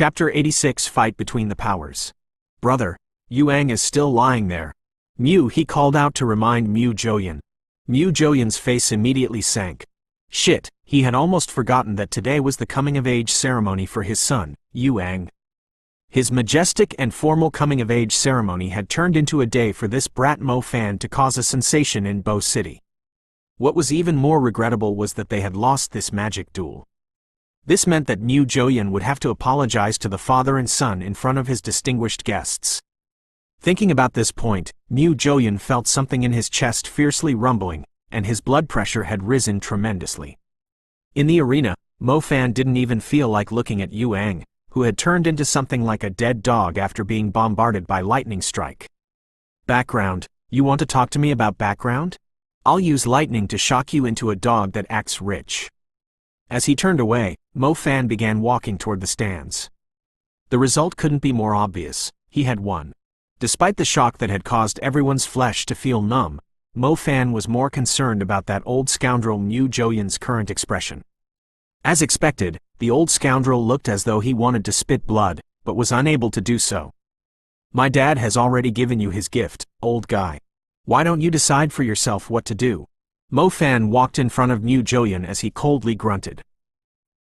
Chapter 86 Fight Between the Powers. Brother, Yuang is still lying there. Mu, he called out to remind Mu Joyan. Mu Joyan's face immediately sank. Shit, he had almost forgotten that today was the coming-of-age ceremony for his son, Yuang. His majestic and formal coming-of-age ceremony had turned into a day for this brat Mo Fan to cause a sensation in Bo City. What was even more regrettable was that they had lost this magic duel. This meant that Mu Joyan would have to apologize to the father and son in front of his distinguished guests. Thinking about this point, Mu Joyan felt something in his chest fiercely rumbling, and his blood pressure had risen tremendously. In the arena, Mo Fan didn't even feel like looking at Yuang, who had turned into something like a dead dog after being bombarded by lightning strike. Background, you want to talk to me about background? I'll use lightning to shock you into a dog that acts rich. As he turned away, Mo Fan began walking toward the stands. The result couldn't be more obvious. He had won. Despite the shock that had caused everyone's flesh to feel numb, Mo Fan was more concerned about that old scoundrel Mu Joyan's current expression. As expected, the old scoundrel looked as though he wanted to spit blood, but was unable to do so. My dad has already given you his gift, old guy. Why don't you decide for yourself what to do? Mo Fan walked in front of Mu Joyan as he coldly grunted.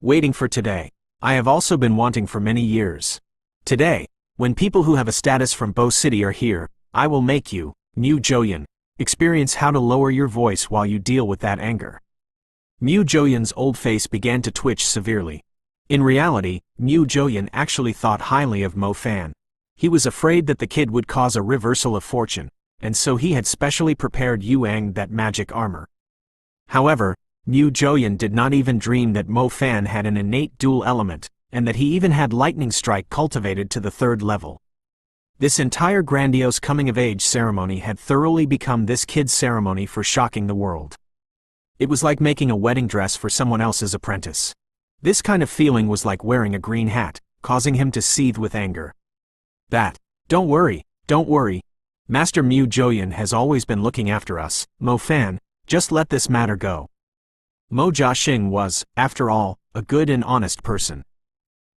Waiting for today. I have also been wanting for many years. Today, when people who have a status from Bo City are here, I will make you, Mu Joyan, experience how to lower your voice while you deal with that anger. Mu Joyan's old face began to twitch severely. In reality, Mu Joyan actually thought highly of Mo Fan. He was afraid that the kid would cause a reversal of fortune, and so he had specially prepared Yuang that magic armor. However, Mu Joyan did not even dream that Mo Fan had an innate dual element, and that he even had lightning strike cultivated to the 3rd level. This entire grandiose coming-of-age ceremony had thoroughly become this kid's ceremony for shocking the world. It was like making a wedding dress for someone else's apprentice. This kind of feeling was like wearing a green hat, causing him to seethe with anger. Don't worry. Master Mu Joyan has always been looking after us, Mo Fan, just let this matter go. Mo Jiaxing was, after all, a good and honest person.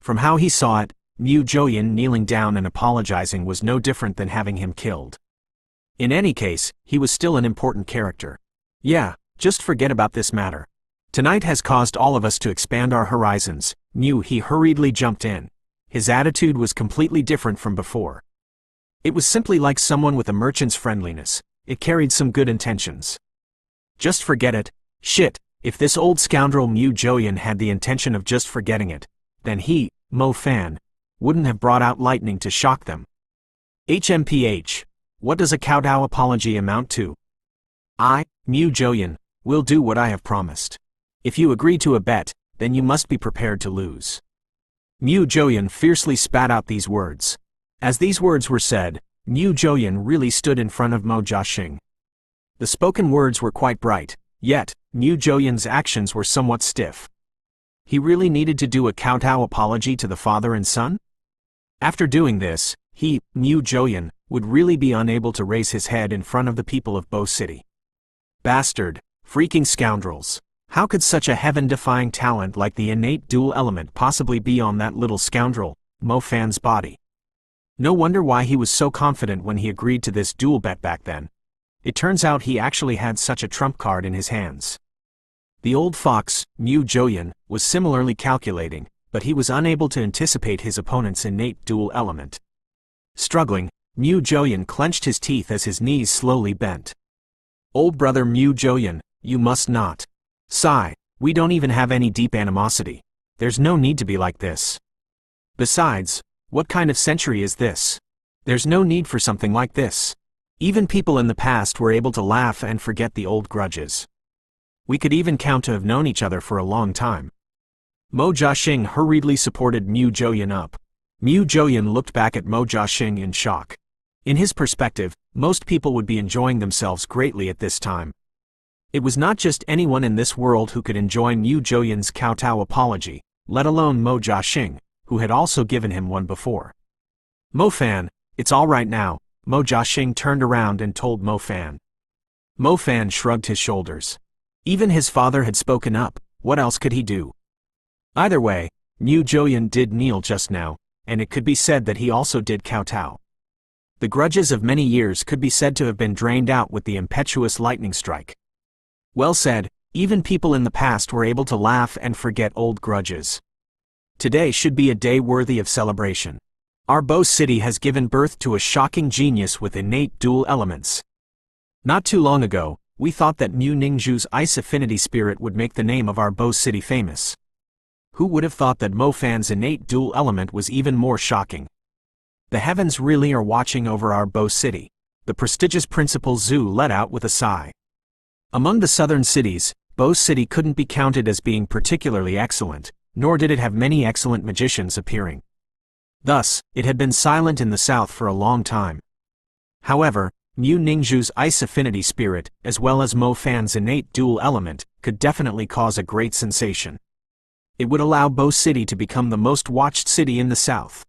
From how he saw it, Mu Joyan kneeling down and apologizing was no different than having him killed. In any case, he was still an important character. Yeah, just forget about this matter. Tonight has caused all of us to expand our horizons. Mu, he hurriedly jumped in. His attitude was completely different from before. It was simply like someone with a merchant's friendliness. It carried some good intentions. Just forget it. Shit, if this old scoundrel Mu Joyan had the intention of just forgetting it, then he, Mo Fan, wouldn't have brought out lightning to shock them. HMPH. What does a kowtow apology amount to? I, Mu Joyan, will do what I have promised. If you agree to a bet, then you must be prepared to lose. Mu Joyan fiercely spat out these words. As these words were said, Mu Joyan really stood in front of Mo Jiaxing. The spoken words were quite bright, yet, Mu Joyan's actions were somewhat stiff. He really needed to do a kowtow apology to the father and son? After doing this, he, Mu Joyan, would really be unable to raise his head in front of the people of Bo City. Bastard, freaking scoundrels. How could such a heaven-defying talent like the innate dual element possibly be on that little scoundrel, Mo Fan's body? No wonder why he was so confident when he agreed to this duel bet back then. It turns out he actually had such a trump card in his hands. The old fox, Mu Joyan, was similarly calculating, but he was unable to anticipate his opponent's innate dual element. Struggling, Mu Joyan clenched his teeth as his knees slowly bent. Old brother Mu Joyan, you must not. Sigh, we don't even have any deep animosity. There's no need to be like this. Besides, what kind of century is this? There's no need for something like this. Even people in the past were able to laugh and forget the old grudges. We could even count to have known each other for a long time. Mo Jiaxing hurriedly supported Mu Joyan up. Mu Joyan looked back at Mo Jiaxing in shock. In his perspective, most people would be enjoying themselves greatly at this time. It was not just anyone in this world who could enjoy Mu Joyan's kowtow apology, let alone Mo Jiaxing, who had also given him one before. Mo Fan, it's all right now, Mo Jiaxing turned around and told Mo Fan. Mo Fan shrugged his shoulders. Even his father had spoken up, what else could he do? Either way, Mu Joyan did kneel just now. and it could be said that he also did kowtow. The grudges of many years could be said to have been drained out with the impetuous lightning strike. Well said, even people in the past were able to laugh and forget old grudges. Today should be a day worthy of celebration. Our Bow City has given birth to a shocking genius with innate dual elements. Not too long ago, we thought that Mu Ningzhu's ice affinity spirit would make the name of our Bow City famous. Who would have thought that Mo Fan's innate dual element was even more shocking? The heavens really are watching over our Bow City, the prestigious Principal Zhu let out with a sigh. Among the southern cities, Bow City couldn't be counted as being particularly excellent, nor did it have many excellent magicians appearing. Thus, it had been silent in the south for a long time. However, Mu Ningzhu's ice affinity spirit, as well as Mo Fan's innate dual element, could definitely cause a great sensation. It would allow Bow City to become the most watched city in the south.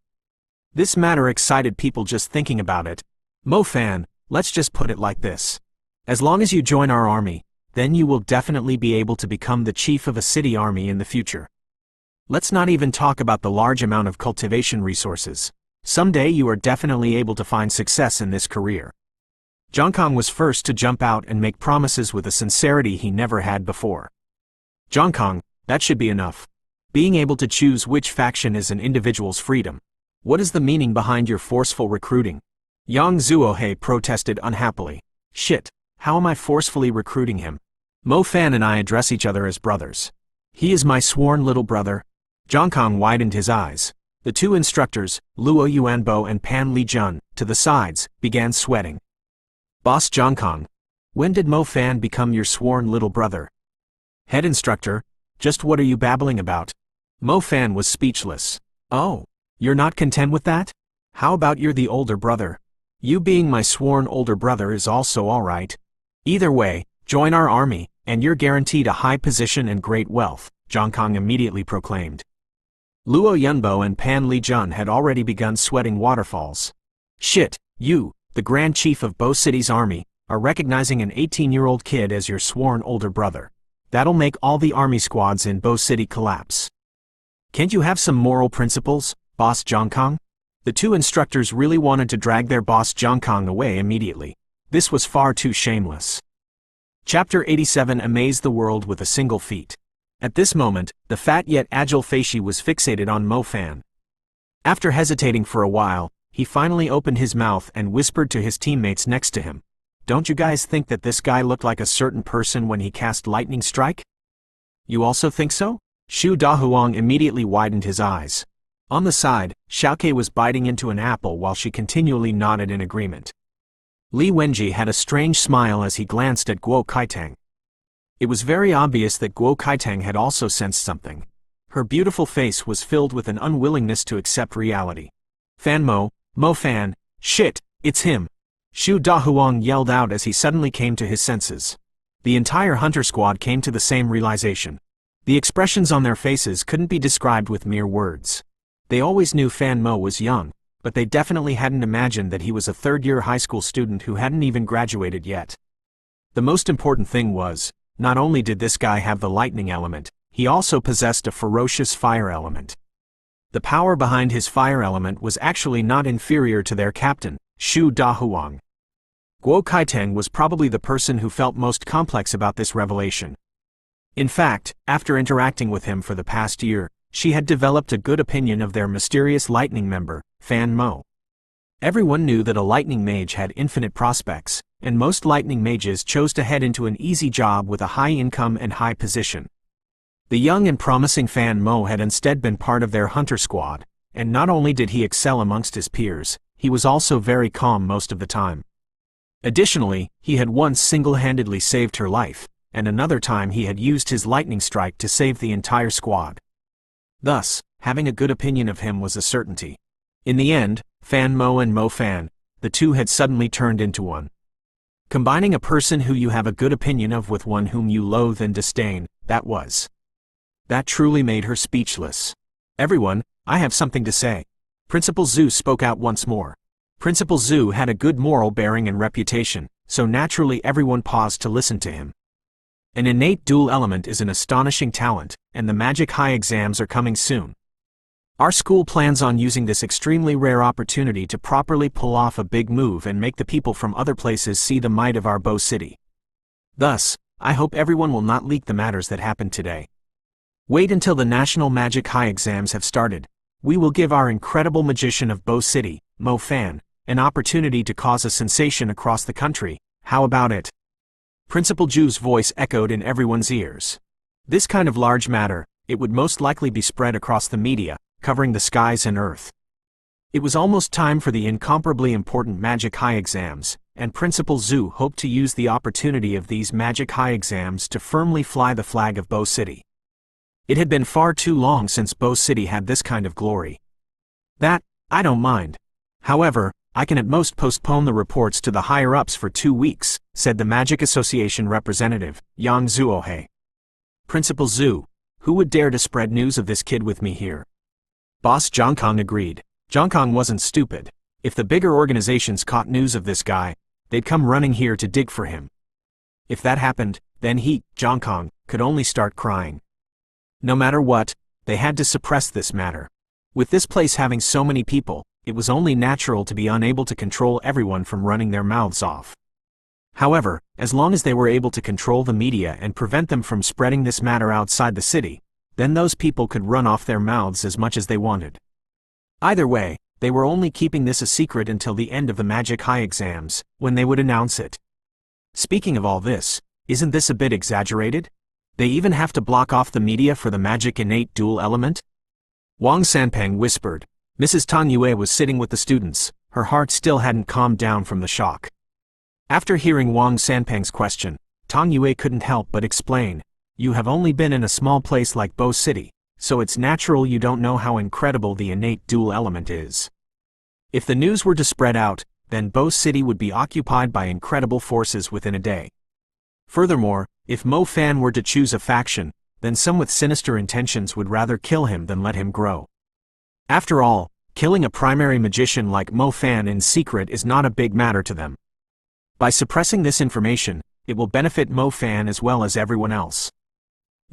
This matter excited people just thinking about it. Mo Fan, let's just put it like this. As long as you join our army, then you will definitely be able to become the chief of a city army in the future. Let's not even talk about the large amount of cultivation resources. Someday you are definitely able to find success in this career. Zhongkang was first to jump out and make promises with a sincerity he never had before. Zhongkang, that should be enough. Being able to choose which faction is an individual's freedom. What is the meaning behind your forceful recruiting? Yang Zuohei protested unhappily. Shit, how am I forcefully recruiting him? Mo Fan and I address each other as brothers. He is my sworn little brother. Zhongkang widened his eyes. The two instructors, Luo Yuanbo and Pan Lijun, to the sides, began sweating. Boss Zhongkang, when did Mo Fan become your sworn little brother? Head instructor, just what are you babbling about? Mo Fan was speechless. Oh, you're not content with that? How about you're the older brother? You being my sworn older brother is also alright. Either way, join our army, and you're guaranteed a high position and great wealth, Zhongkang immediately proclaimed. Luo Yunbo and Pan Lijun had already begun sweating waterfalls. Shit, you, the Grand Chief of Bow City's army, are recognizing an 18-year-old kid as your sworn older brother. That'll make all the army squads in Bow City collapse. Can't you have some moral principles, Boss Zhongkang? The two instructors really wanted to drag their boss Zhongkang away immediately. This was far too shameless. Chapter 87 Amaze the world with a single feat. At this moment, the fat yet agile Feishi was fixated on Mo Fan. After hesitating for a while, he finally opened his mouth and whispered to his teammates next to him. Don't you guys think that this guy looked like a certain person when he cast lightning strike? You also think so? Xu Dahuang immediately widened his eyes. On the side, Xiaokei was biting into an apple while she continually nodded in agreement. Li Wenji had a strange smile as he glanced at Guo Kaitang. It was very obvious that Guo Kaitang had also sensed something. Her beautiful face was filled with an unwillingness to accept reality. Fan Mo Fan, shit, it's him! Xu Dahuang yelled out as he suddenly came to his senses. The entire hunter squad came to the same realization. The expressions on their faces couldn't be described with mere words. They always knew Fan Mo was young, but they definitely hadn't imagined that he was a third-year high school student who hadn't even graduated yet. The most important thing was, not only did this guy have the lightning element, he also possessed a ferocious fire element. The power behind his fire element was actually not inferior to their captain, Xu Dahuang. Guo Kaitang was probably the person who felt most complex about this revelation. In fact, after interacting with him for the past year, she had developed a good opinion of their mysterious lightning member, Fan Mo. Everyone knew that a lightning mage had infinite prospects, and most lightning mages chose to head into an easy job with a high income and high position. The young and promising Fan Mo had instead been part of their hunter squad, and not only did he excel amongst his peers, he was also very calm most of the time. Additionally, he had once single-handedly saved her life, and another time he had used his lightning strike to save the entire squad. Thus, having a good opinion of him was a certainty. In the end, Fan Mo and Mo Fan, the two had suddenly turned into one. Combining a person who you have a good opinion of with one whom you loathe and disdain, that truly made her speechless. Everyone, I have something to say. Principal Zhu spoke out once more. Principal Zhu had a good moral bearing and reputation, so naturally everyone paused to listen to him. An innate dual element is an astonishing talent, and the magic high exams are coming soon. Our school plans on using this extremely rare opportunity to properly pull off a big move and make the people from other places see the might of our Bow City. Thus, I hope everyone will not leak the matters that happened today. Wait until the National Magic High exams have started. We will give our incredible magician of Bow City, Mo Fan, an opportunity to cause a sensation across the country. How about it? Principal Ju's voice echoed in everyone's ears. This kind of large matter, it would most likely be spread across the media, covering the skies and earth. It was almost time for the incomparably important Magic High exams, and Principal Zhu hoped to use the opportunity of these Magic High exams to firmly fly the flag of Bow City. It had been far too long since Bow City had this kind of glory. That, I don't mind. However, I can at most postpone the reports to the higher-ups for 2 weeks, said the Magic Association representative, Yang Zuohei. Principal Zhu, who would dare to spread news of this kid with me here? Boss Zhongkong agreed. Zhongkong wasn't stupid. If the bigger organizations caught news of this guy, they'd come running here to dig for him. If that happened, then he, Zhongkong, could only start crying. No matter what, they had to suppress this matter. With this place having so many people, it was only natural to be unable to control everyone from running their mouths off. However, as long as they were able to control the media and prevent them from spreading this matter outside the city, then those people could run off their mouths as much as they wanted. Either way, they were only keeping this a secret until the end of the Magic High exams, when they would announce it. Speaking of all this, isn't this a bit exaggerated? They even have to block off the media for the magic innate dual element? Wang Sanpeng whispered. Mrs. Tang Yue was sitting with the students, her heart still hadn't calmed down from the shock. After hearing Wang Sanpeng's question, Tang Yue couldn't help but explain, "You have only been in a small place like Bow City, so it's natural you don't know how incredible the innate dual element is. If the news were to spread out, then Bow City would be occupied by incredible forces within a day. Furthermore, if Mo Fan were to choose a faction, then some with sinister intentions would rather kill him than let him grow. After all, killing a primary magician like Mo Fan in secret is not a big matter to them. By suppressing this information, it will benefit Mo Fan as well as everyone else."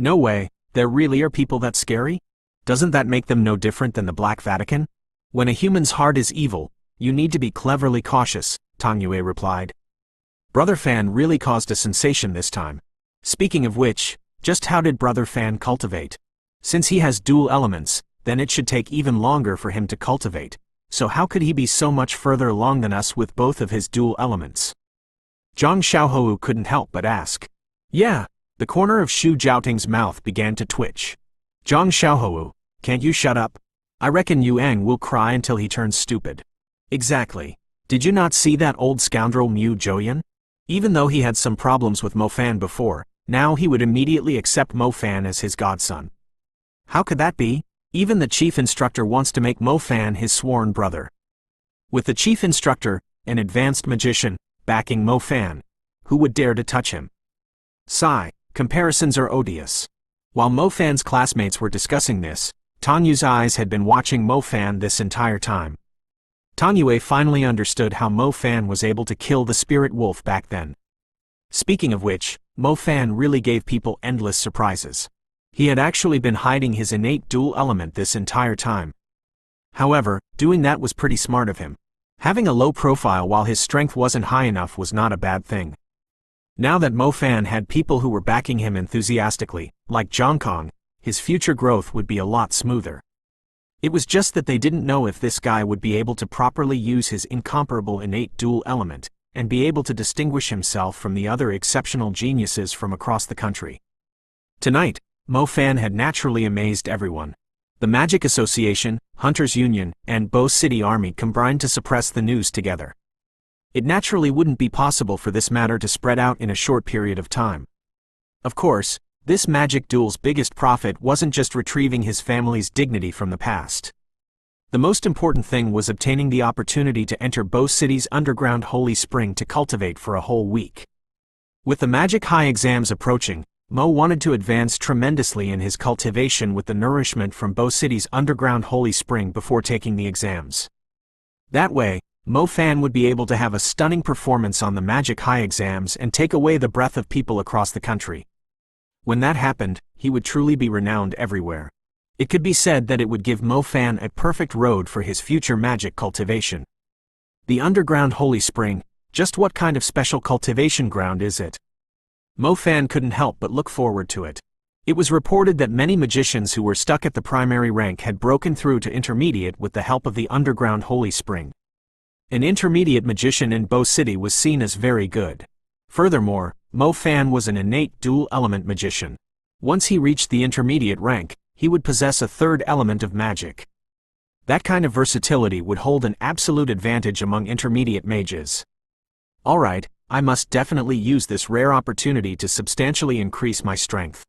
No way, there really are people that scary? Doesn't that make them no different than the Black Vatican? When a human's heart is evil, you need to be cleverly cautious, Tang Yue replied. Brother Fan really caused a sensation this time. Speaking of which, just how did Brother Fan cultivate? Since he has dual elements, then it should take even longer for him to cultivate, so how could he be so much further along than us with both of his dual elements? Zhang Xiaohou couldn't help but ask. Yeah, the corner of Xu Jiaoting's mouth began to twitch. Zhang Xiaohou, can't you shut up? I reckon Yuang will cry until he turns stupid. Exactly. Did you not see that old scoundrel Mu Zhouyan? Even though he had some problems with Mo Fan before, now he would immediately accept Mo Fan as his godson. How could that be? Even the chief instructor wants to make Mo Fan his sworn brother. With the chief instructor, an advanced magician, backing Mo Fan, who would dare to touch him? Sigh, comparisons are odious. While Mo Fan's classmates were discussing this, Tang Yu's eyes had been watching Mo Fan this entire time. Tang Yue finally understood how Mo Fan was able to kill the spirit wolf back then. Speaking of which, Mo Fan really gave people endless surprises. He had actually been hiding his innate dual element this entire time. However, doing that was pretty smart of him. Having a low profile while his strength wasn't high enough was not a bad thing. Now that Mo Fan had people who were backing him enthusiastically, like Zhongkong, his future growth would be a lot smoother. It was just that they didn't know if this guy would be able to properly use his incomparable innate dual element, and be able to distinguish himself from the other exceptional geniuses from across the country. Tonight, Mo Fan had naturally amazed everyone. The Magic Association, Hunters Union, and Bow City Army combined to suppress the news together. It naturally wouldn't be possible for this matter to spread out in a short period of time. Of course, this magic duel's biggest profit wasn't just retrieving his family's dignity from the past. The most important thing was obtaining the opportunity to enter Bow City's underground holy spring to cultivate for a whole week. With the Magic High exams approaching, Mo wanted to advance tremendously in his cultivation with the nourishment from Bow City's underground holy spring before taking the exams. That way, Mo Fan would be able to have a stunning performance on the Magic High exams and take away the breath of people across the country. When that happened, he would truly be renowned everywhere. It could be said that it would give Mo Fan a perfect road for his future magic cultivation. The underground holy spring, just what kind of special cultivation ground is it? Mo Fan couldn't help but look forward to it. It was reported that many magicians who were stuck at the primary rank had broken through to intermediate with the help of the underground holy spring. An intermediate magician in Bo City was seen as very good. Furthermore, Mo Fan was an innate dual-element magician. Once he reached the intermediate rank, he would possess a third element of magic. That kind of versatility would hold an absolute advantage among intermediate mages. Alright, I must definitely use this rare opportunity to substantially increase my strength.